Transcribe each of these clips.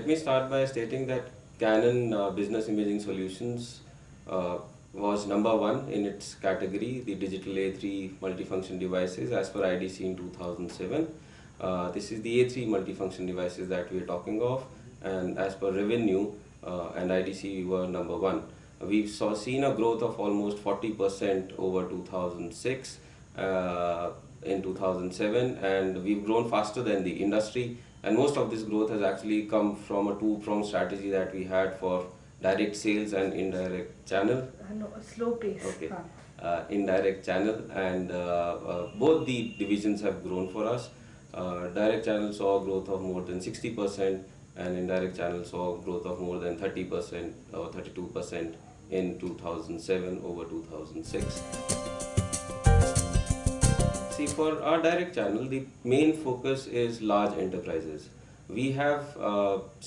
Let me start by stating that Canon Business Imaging Solutions was #1 in its category, the digital A3 multifunction devices as per IDC in 2007. This is the A3 multifunction devices that we are talking of, and as per revenue and IDC we were #1. We've seen a growth of almost 40% over 2006 in 2007, and we've grown faster than the industry, and most of this growth has actually come from a two-pronged strategy that we had for direct sales and indirect channel. No, a slow pace. Okay. Indirect channel, and both the divisions have grown for us. Direct channel saw a growth of more than 60%, and indirect channel saw a growth of more than 30% or 32% in 2007 over 2006. See, for our direct channel, the main focus is large enterprises. We have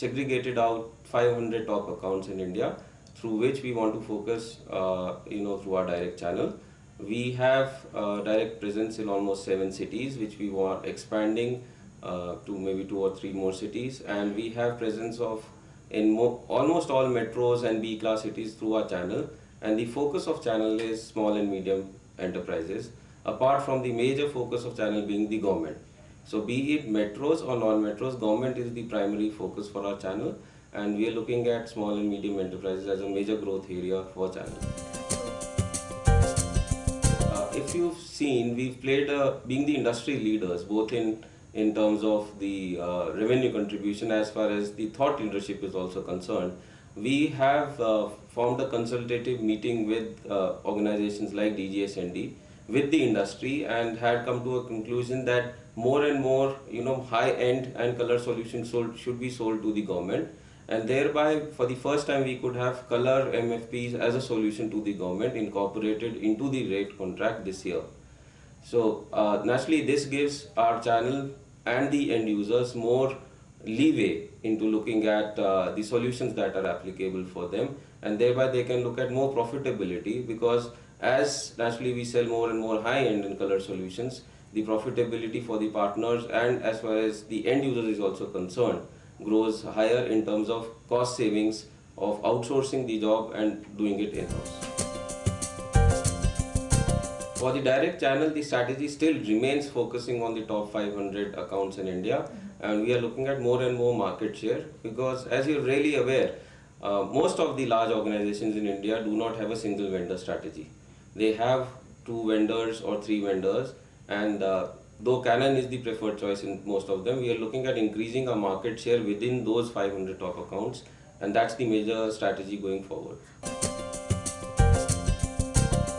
segregated out 500 top accounts in India through which we want to focus, through our direct channel. We have direct presence in almost 7 cities, which we want expanding to maybe 2 or 3 more cities, and we have presence in almost all metros and B-class cities through our channel. And the focus of channel is small and medium enterprises, apart from the major focus of channel being the government. So be it metros or non-metros, government is the primary focus for our channel, and we are looking at small and medium enterprises as a major growth area for channel. If you've seen, we've played being the industry leaders both in terms of the revenue contribution as far as the thought leadership is also concerned. We have formed a consultative meeting with organizations like DGSND with the industry, and had come to a conclusion that more and more high-end and color solutions should be sold to the government, and thereby for the first time we could have color MFPs as a solution to the government incorporated into the rate contract this year. So naturally this gives our channel and the end users more leeway into looking at the solutions that are applicable for them, and thereby they can look at more profitability, because as naturally we sell more and more high-end and color solutions, the profitability for the partners and as far as the end user is also concerned grows higher in terms of cost savings of outsourcing the job and doing it in-house. For the direct channel, the strategy still remains focusing on the top 500 accounts in India, and we are looking at more and more market share, because as you're really aware, most of the large organizations in India do not have a single vendor strategy. They have 2 vendors or 3 vendors, and though Canon is the preferred choice in most of them, we are looking at increasing our market share within those 500 top accounts, and that's the major strategy going forward.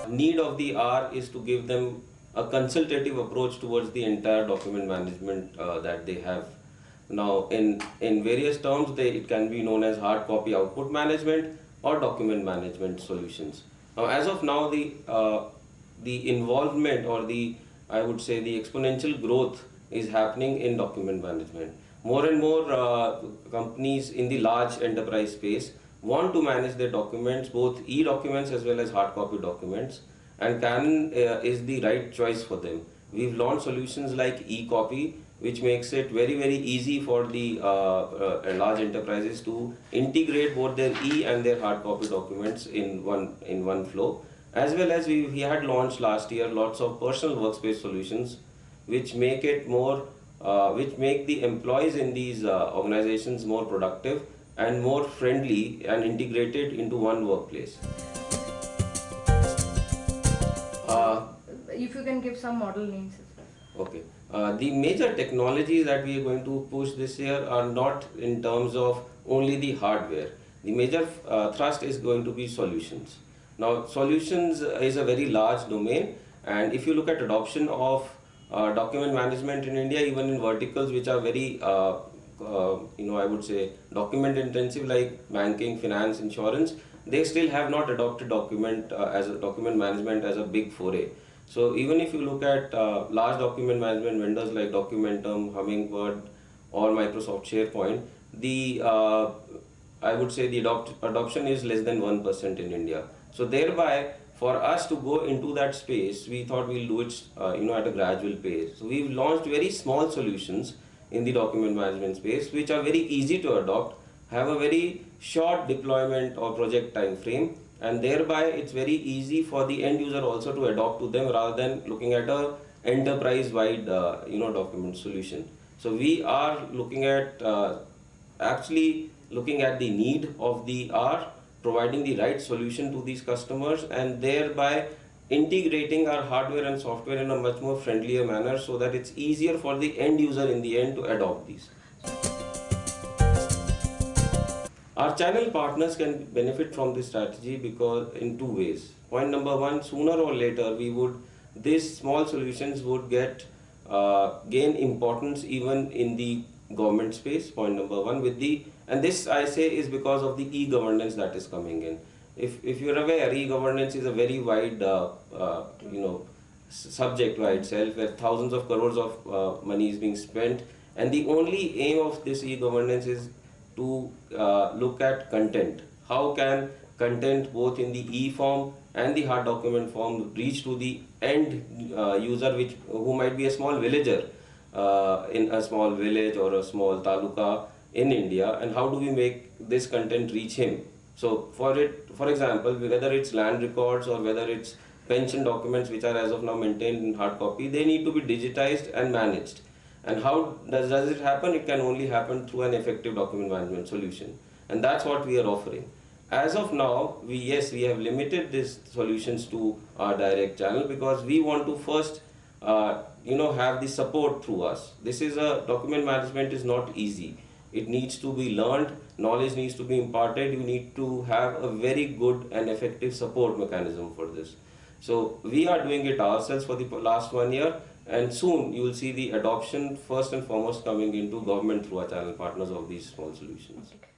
Need of the hour is to give them a consultative approach towards the entire document management that they have. Now, in various terms, it can be known as hard copy output management or document management solutions. Now, as of now, the involvement or I would say the exponential growth is happening in document management. More and more companies in the large enterprise space want to manage their documents, both e-documents as well as hard copy documents, and Canon is the right choice for them. We've launched solutions like e-copy, which makes it very, very easy for the large enterprises to integrate both their e and their hard copy documents in one flow. As well as we had launched last year lots of personal workspace solutions, which make it more, which make the employees in these organizations more productive and more friendly and integrated into one workplace. If you can give some model names as well. Okay. The major technologies that we are going to push this year are not in terms of only the hardware. The major thrust is going to be solutions. Now, solutions is a very large domain, and if you look at adoption of document management in India, even in verticals which are very, I would say, document intensive like banking, finance, insurance, they still have not adopted document management as a big foray. So even if you look at large document management vendors like Documentum, Hummingbird, or Microsoft SharePoint, I would say the adoption is less than 1% in India. So thereby, for us to go into that space, we thought we'll do it at a gradual pace. So we've launched very small solutions in the document management space, which are very easy to adopt, have a very short deployment or project time frame, and thereby it's very easy for the end user also to adopt to them rather than looking at a enterprise wide document solution. So we are looking at actually looking at the need of the R, providing the right solution to these customers, and thereby integrating our hardware and software in a much more friendlier manner so that it's easier for the end user in the end to adopt these. Our channel partners can benefit from this strategy because in two ways. Point number one, sooner or later these small solutions would gain importance even in the government space. Point number one, and this I say is because of the e-governance that is coming in. If you're aware, e-governance is a very wide subject by itself, where thousands of crores of money is being spent, and the only aim of this e-governance is to look at content. How can content both in the e-form and the hard document form reach to the end user, who might be a small villager in a small village or a small taluka in India, and how do we make this content reach him? So for example, whether it's land records or whether it's pension documents which are as of now maintained in hard copy, they need to be digitized and managed. And how does it happen? It can only happen through an effective document management solution. And that's what we are offering. As of now, we have limited these solutions to our direct channel because we want to first have the support through us. Document management is not easy. It needs to be learned, knowledge needs to be imparted, you need to have a very good and effective support mechanism for this. So we are doing it ourselves for the last 1 year, and soon you will see the adoption first and foremost coming into government through our channel partners of these small solutions. Okay.